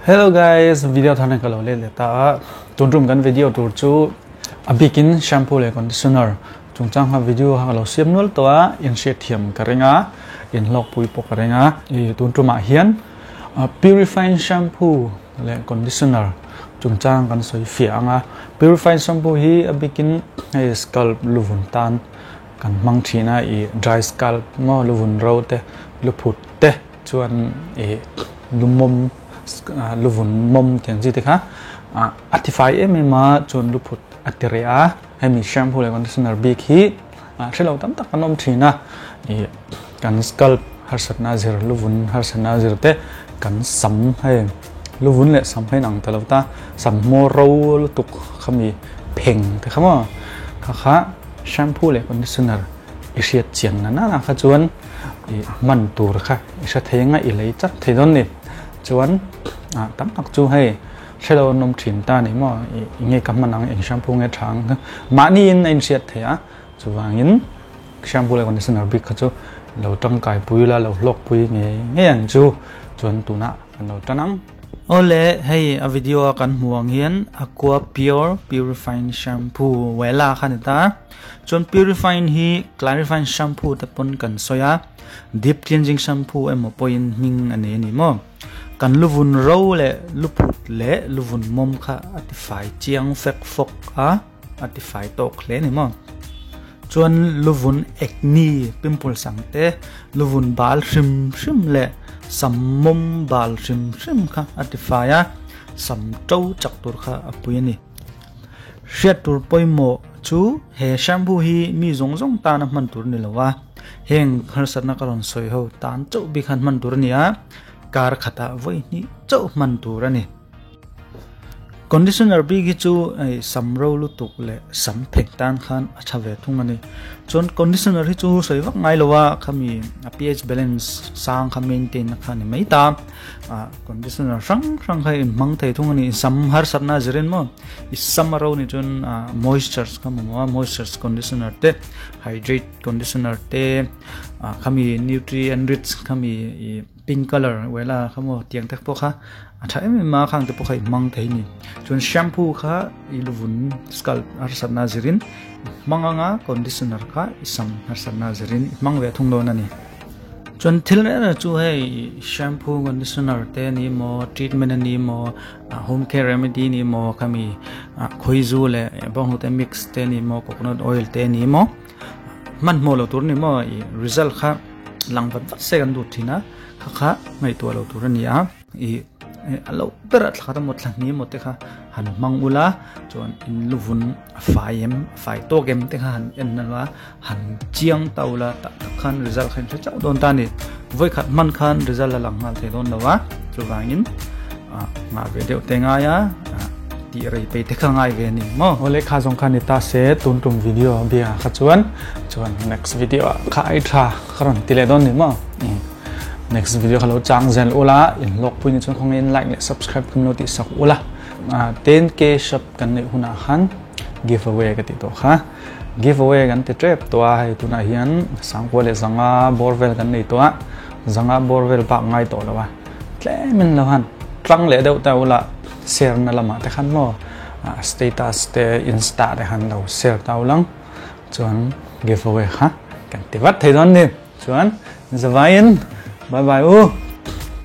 Hello guys, video thane kalo le ta tunrum gan video tur chu a begin shampoo le conditioner chungchang ha video ha lo siam nol to a in she thiam karenga in lok pui pok karenga I tunrum a hian purifying shampoo le conditioner chungchang kan soi fianga purifying shampoo hi a begin ai scalp luvun tan kan mang thina I dry scalp mo luvun ro te luphut te chuan e lumom luvun mom tiang ji te kha actify ma chon luphut atirea hemi shampoo le conditioner big hi thelo tam tak kanom thina I kan scalp harsatna zir luvun harsatna zir te kan sam hai luvun le sam hai nang talawta sam mo ro tuk khami pheng te khama kha shampoo le conditioner isiat chiang na kha chuan man tur kha isa thenga I lei chak theidon ni chuan tam tak chu hei thelo nom thin ta ni mo nge kam manang eng shampoo nge thang mani in in siat thea chuwangin shampoo le conditioner big kha chu lo tangkai pui la lo lok pui nge ang chu chuan tuna lo tanang ole hei a video kan muang hian aqua pure purifying shampoo wela khanita chuan purifying hi clarifying shampoo ta pon kan soya deep cleansing shampoo emo point ming ane ni mo kan luvun ro le luphut le luvun mom kha atify chiang fek fok a atify tok le ni mo chuan luvun acne pimple sangte luvun bal shim shim le sammom bal shim shim kha atify a sam tau chak tur kha apui ni hriat tur poimo chu he shampoo hi mi zong zong ta na man tur ni lawa heng harsatna karon soi ho tan chau bi khan man tur ni a kar khata voi ni chau man tur ani conditioner bi gi chu ai samro lu tuk le sam phek tan khan acha ve thung ani chon conditioner hi chu soi wak ngai lowa khami pH balance sang kha maintain kha ni mai ta conditioner sang khai mang thei thung ani sam har satna ziren mo samaro ni chon moistures kha mo moistures conditioner te hydrate conditioner te khami nutrient rich khami pink color wela khamo tiang tak po kha acha ma khang te po khai mang thei ni chon shampoo kha iluvun scalp ar satna zirin manganga conditioner kha isam har satna zirin mang ve thung lo na ni chon thilna chu hei shampoo conditioner te ni mo treatment ni mo home care remedy ni mo khami khoizu le bong te mix te ni mo coconut oil te ni mo man mo lo tur ni mo result kha langvat second du thina kha ngai to lo tur ni a alo berat khata mot lang ni mote kha han mangula chon in luvun fai to gem te kha han en na han chiang taula ta khan result khan cha don ta ni voi khat man khan result la lang mal the don lawa chuwangin ma video te nga ya ti rei pe te kha ngai ve ni mo ole kha jong khan ni ta se tum video bia kha chuan next video kha ai tha kharon tile don ni mo next video khalo chang zen ola in lok pui ni chon khong in like le subscribe kum noti sak ola 10k shop kan nei huna khan giveaway ka ti to kha giveaway kan te trap to a hai tuna hian sangko le zanga borvel kan nei to a zanga borvel pa ngai to lawa tlemen lawan tlang le deu ta ola share na lama te khan mo status te insta te han lo share ta ulang chuan giveaway kha kan ti wat thei don ni chuan zavain bye bye